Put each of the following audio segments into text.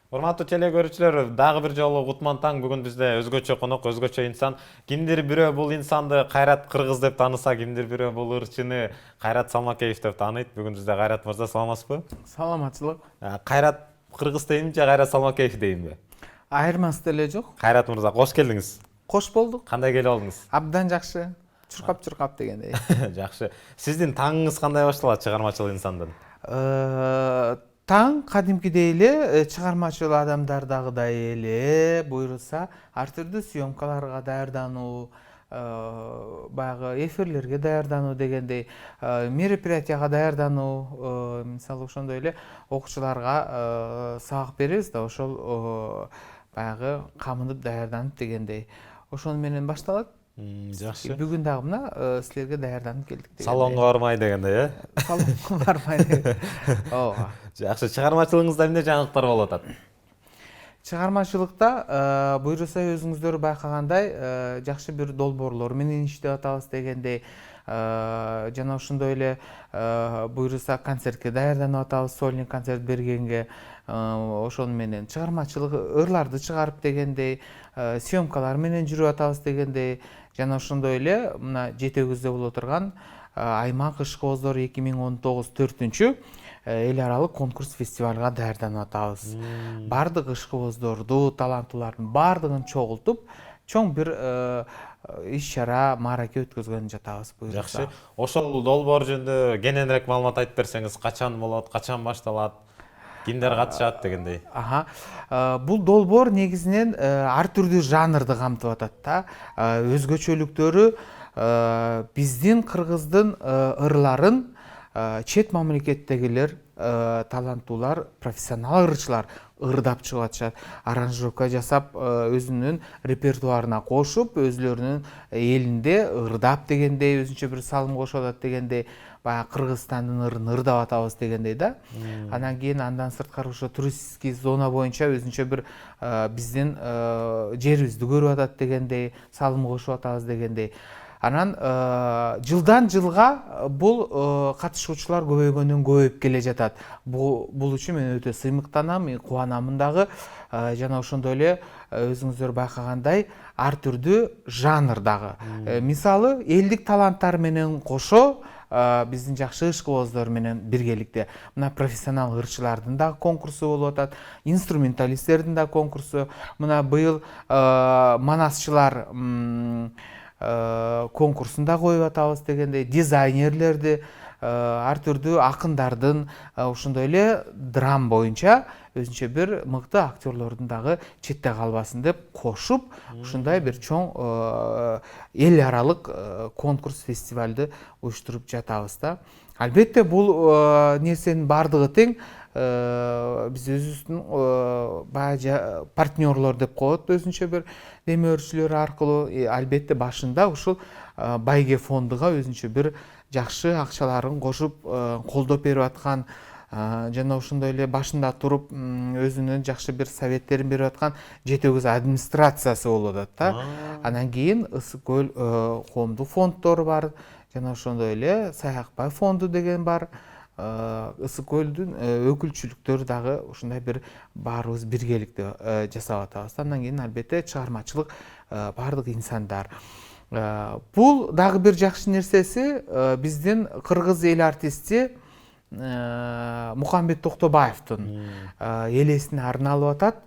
Урматтуу теле көрүүчүлөр, дагы бир жолу Кутман таң бүгүн бизде өзгөчө конок, өзгөчө инсан. Кимдир бирөө бул инсанды Кайрат Кыргыз деп тааныса, кимдир бирөө бул ырчыны Кайрат Салмакеев деп тааныйт. Бүгүн бизде Кайрат мырза, саламатсызбы? Саламатчылык. Кайрат Кыргыз дейинби же Кайрат Салмакеев дейинби? Айырмасы деле жок. Кайрат мырза, кош келдиңиз. Кош болдук. Кандай келип алдыңыз? Абдан жакшы. Чуркап дегендей. Жакшы. Сиздин таңыңыз кандай башталат чыгармачыл инсандан? Таң кадимкидей эле чыгармачыл адамдардагыдай эле буюрса ар түрдүү съемкаларга даярдануу, баягы эфирлерге даярдануу дегендей мероприятияга даярдануу, мисалы ошондой эле окуучуларга сабак беребиз да, ошол баягы камынып даярданып дегендей ошону менен башталат. Жакшы. Бүгүн дагы мына силерге даярданып келдик дегендей. Салонго бармай дегендей, Салонго бармай. Ооба. Жакшы. Чыгармачылыгыңызда эмне жаңылыктар болуп атат? Чыгармачылыкта буюрса өзүңүздөр байкагандай жакшы бир долбоорлор менен иштеп атабыз дегендей, жана ошондой эле буюрса концертке даярданып атабыз, сольный концерт бергенге, ошону менен чыгармачылык ырларды чыгарып дегендей, съемкалар менен жүрүп атабыз дегендей, жана ошондой эле мына жетегибизде боло турган Аймак ышкыбоздор 2019 4-чү эл аралык конкурс фестивалга даярданып атабыз. Бардык ышкыбоздорду, таланттуулардын бардыгын чогултуп, чоң бир иш-чара, маараке өткөзгөн жатабыз буюрса. Жакшы. Ошол долбоор жөнүндө кененирээк маалымат айтып берсеңиз, качан болот, качан башталат, кимдер катышат дегендей. Бул долбоор негизинен ар түрдүү жанрды камтып атат да. Өзгөчөлүктөрү биздин кыргыздын ырларын чет мамлекеттегилер, таланттуулар, профессионал ырчылар ырдап чыгып атышат. Аранжировка жасап, өзүнүн репертуарына кошуп, өзүлөрүнүн элинде ырдап дегендей, өзүнчө бир салым кошуп атат дегендей, баягы Кыргызстандын ырын ырдап атабыз дегендей да. Анан кийин андан сырткары ошо туристский зона боюнча өзүнчө бир биздин жерибизди көрүп атат дегендей, салым кошуп атабыз дегендей. Анан жылдан жылга бул катышуучулар көбөйгөндөн көбөйүп келе жатат. Бул үчүн мен өтө сыймыктанам, кубанамын дагы. Жана ошондой эле өзүңүздөр байкагандай ар түрдүү жанр дагы. Мисалы, элдик таланттар менен кошо биздин жакшы ышкыбоздор менен биргеликте мына профессионал ырчылардын дагы конкурсу болуп атат, инструменталисттердин да конкурсу. Мына быйыл манасчылар конкурсунда коюп атабыз дегендей, дизайнерлерди, ар түрдүү акындардын, ошондой эле драм боюнча өзүнчө бир мыкты актерлордун дагы четте калбасын деп кошуп, ушундай бир чоң эл аралык конкурс фестивалды уюштуруп жатабыз да. Албетте бул нерсенин бардыгы тең биз өзүбүздүн баягы партнерлор деп коет, өзүнчө бир демөөрчүлөр аркылуу, албетте башында ушул байге фондуга өзүнчө бир жакшы акчаларын кошуп колдоп берип аткан, жана ошондой эле башында туруп өзүнүн жакшы бир советтерин берип аткан жетегиз администрациясы болуп атат да. Анан кийин Ысык көл коомдук фонддору бар, жана ошондой эле Саякбай фонду деген бар. Ысык көлдүн өкүлчүлүктөрү дагы ушундай бир баарыбыз биргеликте жасап атабыз. Андан кийин албетте чыгармачылык бардык инсандар. Бул дагы бир жакшы нерсеси, биздин кыргыз эл артисти Мукамбет Токтобаевдин элесине арналып атат.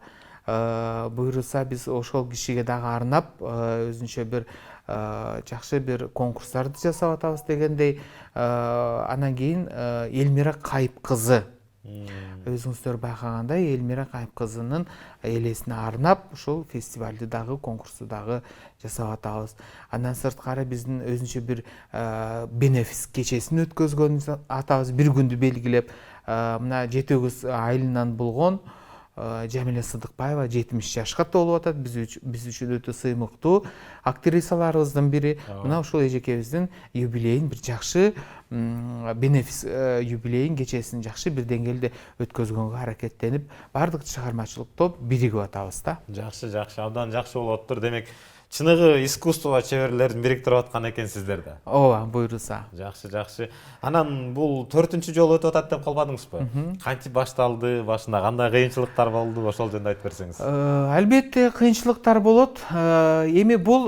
Буюрса биз ошол кишиге дагы арнап өзүнчө бир жакшы бир конкурстарды жасап атабыз дегендей. Анан кийин Элмира Кайып кызы, өзүңүздөр байкагандай Элмира Кайып кызынын элесине арнап ушул фестивалды дагы, конкурсту дагы жасап атабыз. Андан сырткары биздин өзүнчө бир бенефис кечесин өткөзгөн атабыз, бир күндү белгилеп. Мына жетегиз айылынан болгон Жамиля Сыдыкбаева 70 жашка толуп атат. Биз үчүн өтө сыймыктуу актрисаларыбыздын бири. Мына ушул эжекебиздин юбилейин бир жакшы бенефис юбилейин кечесин жакшы бир деңгээлде өткөзгөнгө аракеттенип, бардык чыгармачылык топ биригип атабыз да. Жакшы, абдан жакшы болуп атыптыр. Демек, чыныгы искусство чеберлерин бириктирип аткан экенсиздер да. ооба, буйруса. Жакшы. Анан бул 4-чү жолу өтүп атат деп калбадыңызбы? Кантип башталды? Башында кандай кыйынчылыктар болду? Ошол жөнүндө айтып берсеңиз. Албетте кыйынчылыктар болот. Эми бул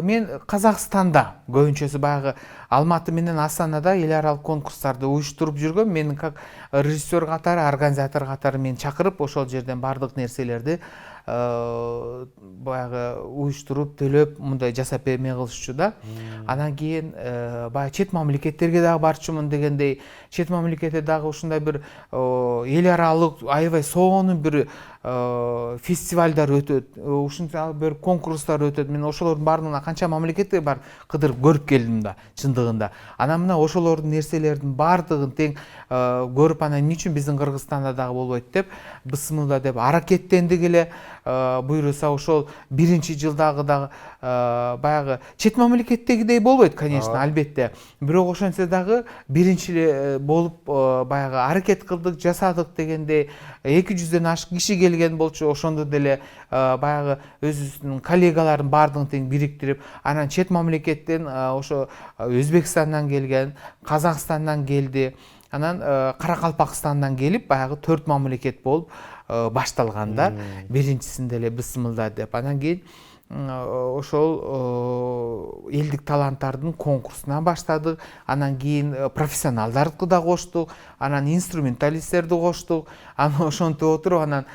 мен Казакстанда көбүнчөсү баягы Алматы менен Астанада эл аралык конкурстарды уюштуруп жүргөм. Мени как режиссер катары, организатор катары мени чакырып, ошол жерден бардык нерселерди баягы уюштуруп, төлөп, мындай жасап берме кылышчу да. Анан кийин баягы чет мамлекеттерге дагы барчумун дегендей, чет мамлекетте дагы ушундай бир эл аралык аябай сонун бир фестивалдар өтөт, ушунча бир конкурстар өтөт. Мен ошолордун баарына канча мамлекетке барып кыдырып көрүп келдим да, чындыгында. Анан мына ошолордун нерселердин баардыгын тең көрүп, анан эмне үчүн биздин Кыргызстанда дагы болбойт деп, бысмылда деп аракеттендик эле. Буйруса ошол биринчи жылдагы дагы баягы чет мамлекеттегидей болбойт, конечно, албетте. Бирок ошентсе дагы биринчи болуп баягы аракет кылдык, жасадык дегендей 200дөн ашык киши келген болчу. Ошондо деле баягы өзүбүздүн коллегалардын баардыгын тең бириктирип, анан чет мамлекеттен ошо Өзбекстандан келген, Казакстандан келди, анан Каракалпакстандан келип, баягы 4 мамлекет болуп башталганда, биринчисинде эле бысмылда деп. Анан кийин ошол элдик таланттардын конкурсунан баштадык. Анан кийин профессионалдарды да коштук, анан инструменталисттерди коштук. Анан ошентип отуруп, анан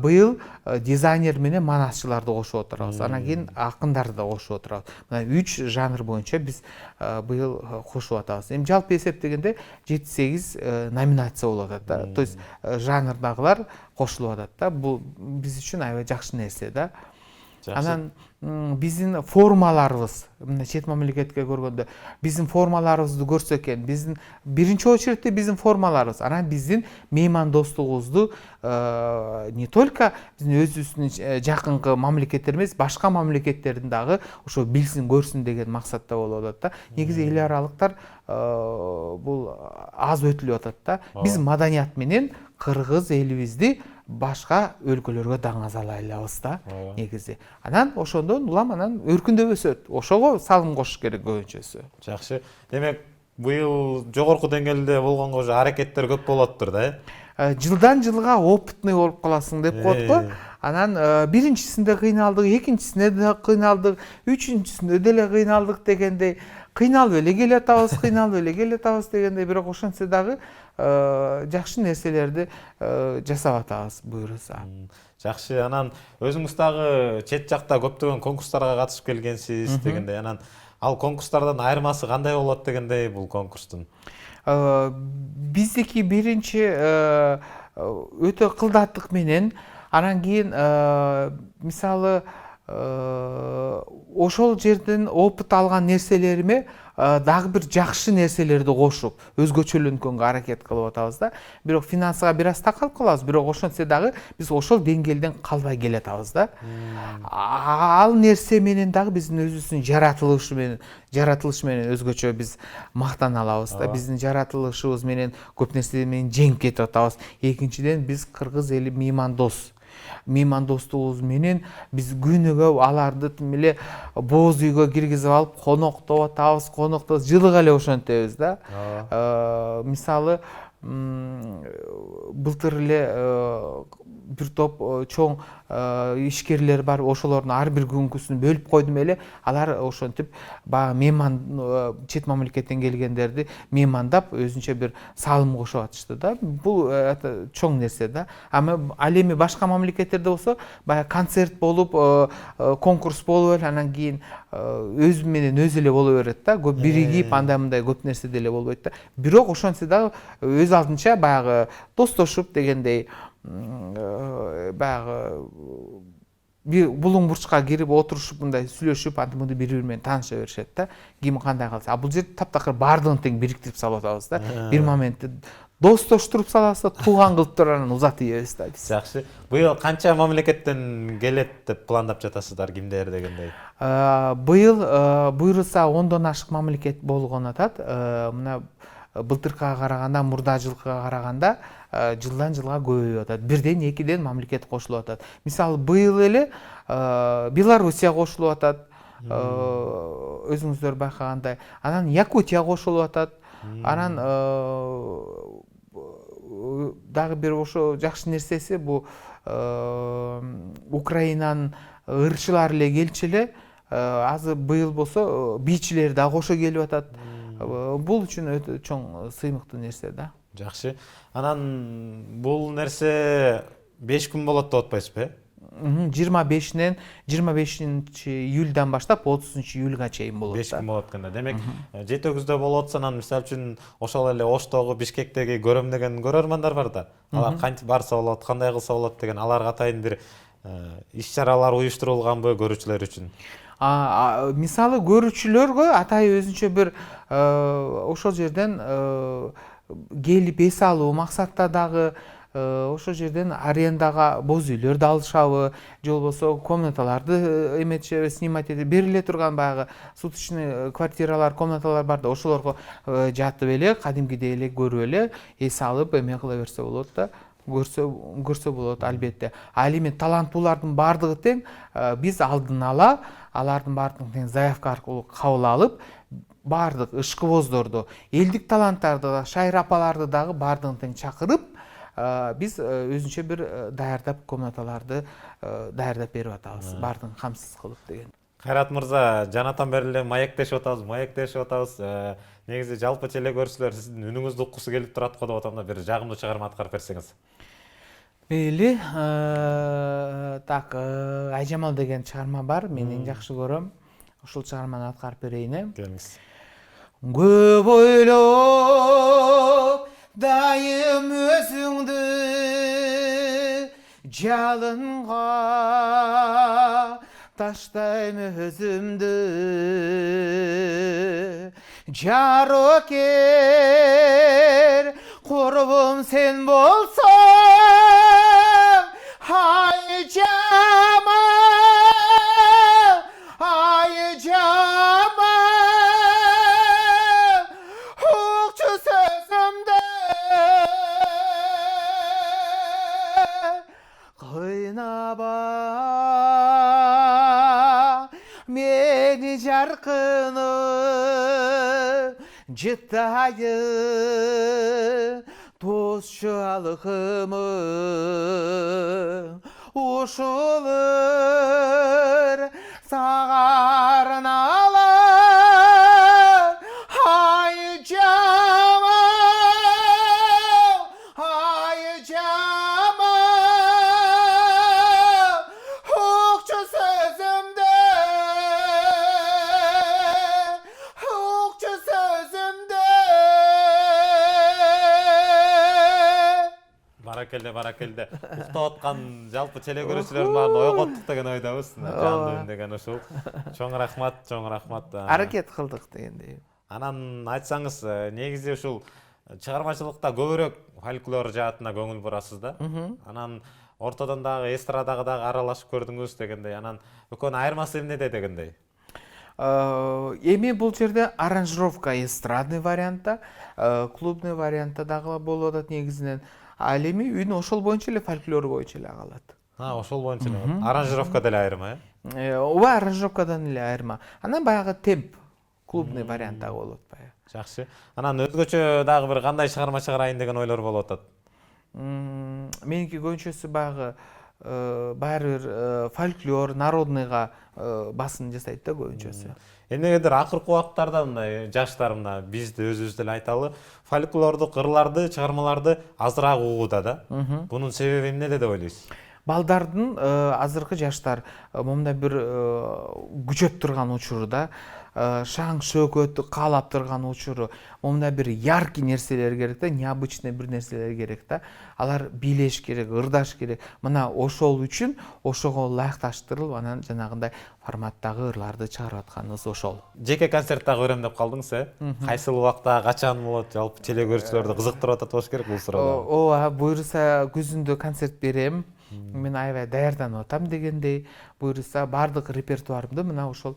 быйыл дизайнер менен манасчыларды кошуп отурабыз. Анан кийин акындарды да кошуп отурабыз. Мына 3 жанр боюнча биз быйыл кошуп атабыз. Эми жалпы эсептегенде 7-8 номинация болуп атат да. То есть жанрдагылар кошулуп атат да. Бул биз үчүн аябай жакшы нерсе да. Анан биздин формаларыбыз, мына чет мамлекетке көргөндө биздин формаларыбызды көрсө экен, биздин биринчи очередте биздин формаларыбыз, анан биздин меймандостугубузду не только биздин өзүбүздүн жакынкы мамлекеттер эмес, башка мамлекеттердин дагы ошо билсин, көрсүн деген максатта болуп атат да. Негизи эл аралыктар бул аз өтүлүп атат да. Биз маданият менен кыргыз элибизди башка өлкөлөргө даңазалай алабыз да, негизи. Анан ошондон улам анан өркүндөп өсөт. Ошого салым кошуш керек көбүнчөсү. Жакшы. Демек, быйыл жогорку деңгээлде болгонго уже аракеттер көп болоттур да, Жылдан жылга опытный болуп каласың деп коет го. Анан биринчисинде кыйналдык, экинчисинде да кыйналдык, үчүнчүсүндө деле кыйналдык дегендей, кыйналып эле келатабыз, дегендей, бирок ошентсе дагы жакшы нерселерди жасап атабыз, буйруса. Жакшы. Анан өзүңүз дагы чет жакта көптөгөн конкурстарга катышып келгенсиз дегендей. Анан ал конкурстардан айырмасы кандай болот дегендей бул конкурстун? Биздики биринчи өтө кылдаттык менен, анан кийин мисалы ошол жерден опыт алган нерселериме дагы бир жакшы нерселерди кошуп, өзгөчөлөнткөнгө аракет кылып атабыз да. Бирок финансыга бир аз такалып калабыз, бирок ошентсе дагы биз ошол деңгээлден калбай келатабыз да. Ал нерсе менен дагы биздин өзүбүздүн жаратылыш менен өзгөчө биз мактана алабыз да. Биздин жаратылышыбыз менен көп нерсе менен жеңип кетип атабыз. Экинчиден, биз кыргыз эли меймандостугубуз менен биз күнүгө аларды тим эле боз үйгө киргизип алып коноктоп атабыз, жылыга эле ошентебиз да. Мисалы былтыр эле бир топ чоң ишкерлер бар, ошолордун ар бир күнкүсүн бөлүп койдум эле. Алар ошентип баягы мейман, чет мамлекеттен келгендерди меймандап, өзүнчө бир салым кошуп атышты да. Бул чоң нерсе да. Ал эми башка мамлекеттерде болсо баягы концерт болуп, конкурс болуп эле, анан кийин өзү менен өзү эле боло берет да. Көп биригип, андай-мындай көп нерсе деле болбойт да. Бирок ошентсе дагы өз алдынча баягы достошуп дегендей, баягы бир булуң бурчка кирип отурушуп, мындай сүйлөшүп, антип-мынтип бири-бири менен тааныша беришет да. Ким кандай калса. Бул жерде таптакыр баардыгын тең бириктирип салып атабыз да. Бир моментте достоштуруп салабыз да, тууган кылып туруп анан узатып ийебиз да. Жакшы. Быйыл канча мамлекеттен келет деп пландап жатасыздар, кимдер дегендей? Быйыл буйруса 10дон ашык мамлекет болгон атат. Мына былтыркыга караганда, мурда жылкыга караганда жылдан жылга көбөйүп атат. Бирден, экиден мамлекет кошулуп атат. Мисалы, быйыл эле Белоруссия кошулуп атат. өзүңүздөр байкагандай. Анан Якутия кошулуп атат. Анан дагы бир ошо жакшы нерсеси бул Украинанын ырчылары эле келчү эле. Азыр быйыл болсо бийчилер да кошо келип атат. Бул үчүн өтө чоң сыймыктуу нерсе да. Жакшы. Анан бул нерсе 5 күн болот деп атпайсызбы? 25-нен 25-июльдан баштап 30-июльга чейин болот. 5 күн болот экен да. Демек, жетегизде болуп атса, анан мисалы үчүн ошол эле Оштогу, Бишкектеги көрөм деген көрөрмандар бар да. Алар кантип барса болот, кандай кылса болот деген аларга атайын бир иш-чаралар уюштурулганбы көрүүчүлөр үчүн? Мисалы көрүүчүлөргө атайын өзүнчө бир ошол жерден келип эс алуу максатта дагы ошол жерден арендага боз үйлөрдү алышабы, же болбосо комнаталарды эметишеби, снимать этип бериле турган баягы суточный квартиралар, комнаталар бар да, ошолорго жатып эле кадимгидей эле көрүп эле эс алып эме кыла берсе болот да. Көрсө болот албетте. Ал эми таланттуулардын бардыгы тең биз алдын ала алардын бардыгын тең заявка аркылуу кабыл алып, бардык ышкыбоздорду, элдик таланттарды, шайыр апаларды дагы бардыгын тең чакырып, биз өзүнчө бир даярдап комнаталарды даярдап берип атабыз, бардыгын камсыз кылып деген. Кайрат мырза, жанатан бери эле маектешип атабыз. Негизи жалпы телекөрүүчүлөр сиздин үнүңүздү уккусу келип турат го деп атам да, бир жагымдуу чыгарма аткарып берсеңиз. Мейли, так, Айжамал деген чыгарма бар, мен эң жакшы көрөм. Ошол чыгарманы аткарып берейин. Келиңиз. Көп ойлоп дайым өзүңдү жалынга таштайм өзүмдү, жарокер курбум сен болсоң, Айжамал, Айжамал, укчу сөзүмдү кыйнаба мени жаркыны жыттайын тосчу алыкымы ушулur сагарын алып Айжамал, Айжамал, укчу сөзүмдү, укчу сөзүмдү. Баракелде. Уктап аткан жалпы телекөрүүчүлөрдүн баарын ойготтук деген ойдобуз. Жандуу деген ушул. Чоң рахмат. Аракет кылдык дегендей. Анан айтсаңыз, негизи ушул чыгармачылыкта көбүрөөк фольклор жаатына көңүл бурасыз да. Анан ортодон дагы эстрадага дагы аралашып көрдүңүз дегендей. Анан экөөнүн айырмасы эмнеде дегендей? Эми бул жерде аранжировка эстрадный вариантта, клубный вариантта дагы болуп атат негизинен. Ал эми үн ошол боюнча эле фольклор боюнча эле калат. Ошол боюнча эле. Аранжировка деле айырма, Ооба, аранжировкадан эле айырма. Анан баягы темп клубный вариантта болот баягы. Жакшы. Анан өзгөчө дагы бир кандай чыгарма чыгарайын деген ойлор болуп атат? Меники көбүнчөсү баягы баары бир фольклор, народныйга басым жасайт да көбүнчөсү. Эмнегедир акыркы убакыттарда мындай жаштар мына бизди өзүбүз деле айталы, фольклордук ырларды, чыгармаларды азыраак угууда да. Бунун себеби эмнеде деп ойлойсуз? Балдардын азыркы жаштар момундай бир күчөп турган учуру да, шаң шөкөттү каалап турган учуру, момундай бир яркий нерселер керек да, необычный бир нерселер керек да. Алар бийлеш керек, ырдаш керек. Мына ошол үчүн ошого ылайыкташтырылып, анан жанагындай форматтагы ырларды чыгарып атканыбыз ошол. Жеке концерт дагы көрөм деп калдыңыз, Кайсыл убакта, качан болот? Жалпы телекөрүүчүлөрдү кызыктырып атат болуш керек бул суроо. Ооба, буюрса күзүндө концерт берем. Мен аябай даярданып атам дегендей, буюрса бардык репертуарымды мына ошол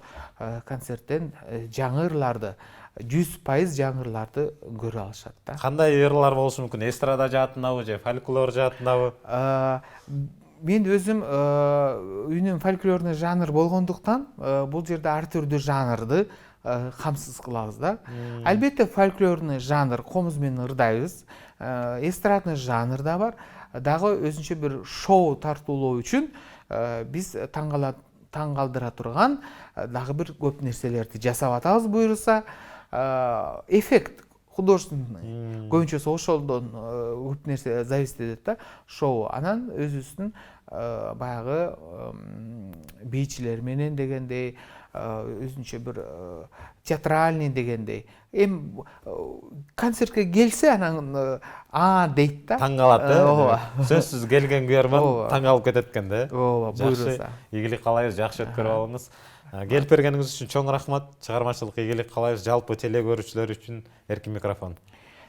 концерттен жаңы ырларды, 100% жаңы ырларды көрө алышат да. Кандай ырлар болушу мүмкүн? Эстрада жаатындабы же фольклор жаатындабы? мен өзім үнім фольклорный жанр болгондуктан бул жерде ар түрдүү жанрды камсыз кылабыз да. Албетте фольклорный жанр комуз менен ырдайбыз. Эстрадный жанр да бар. Дагы өзүнчө бир шоу тартуулоо үчүн биз таң калтыра турган дагы бир көп нерселерди жасап атабыз буюрса. Эффект художественный көбүнчөсү ошолдон көп нерсе зависит этет да. Шоу анан өзүбүздүн баягы бийчилер менен дегендей өзүнчө бир театральный дегендей эми концертке келсе анан дейт да, таң калат ооба. сөзсүз келген күйөрман таң калып кетет экен да. Ооба, Жакшы буйруса. ийгилик каалайбыз, жакшы өткөрүп алыңыз. Келип бергениңиз үчүн чоң рахмат. Чыгармачылык ийгилик каалайбыз. Жалпы теле көрүүчүлөр үчүн эркин микрофон.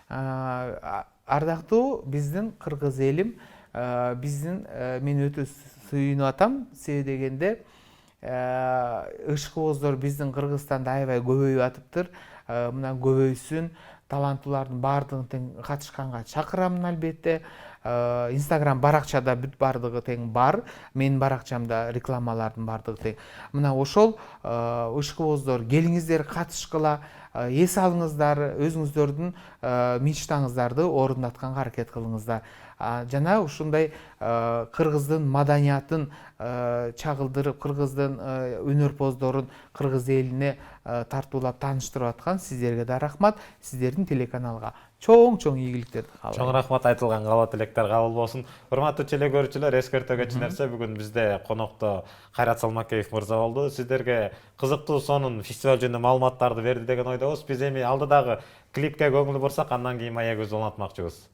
Ардактуу биздин кыргыз элим, мен өтө сүйүнүп атам. Себеби дегенде ышкыбоздор биздин Кыргызстанда аябай көбөйүп атыптыр. Мына көбөйсүн, таланттуулардын баардыгын тең катышканга чакырамын албетте. Instagram баракчада бүт бардыгы тең бар. Менин баракчамда рекламалардын бардыгы тең. Мына ошол ышкыбоздор келиңиздер, катышкыла, эс алыңыздар, өзүңүздөрдүн мечтаңыздарды орундатканга аракет кылыңыздар. Жана ушундай кыргыздын маданиятын чагылдырып, кыргыздын өнөрпоздорун кыргыз элине тартуулап тааныштырып аткан сиздерге да рахмат. Сиздердин телеканалга чоң ийгиликтерди каалайм. Чоң рахмат, айтылган каалоо тилектер кабыл болсун. Урматтуу теле көрүүчүлөр, эскертүү кетчү нерсе, бүгүн бизде конокто Кайрат Салмакеев мырза болду. Сиздерге кызыктуу сонун фестиваль жөнүндө маалыматтарды берди деген ойдобуз. Биз эми алдыдагы клипке көңүл бурсак, андан кийин маек өзү улантмакчыбыз.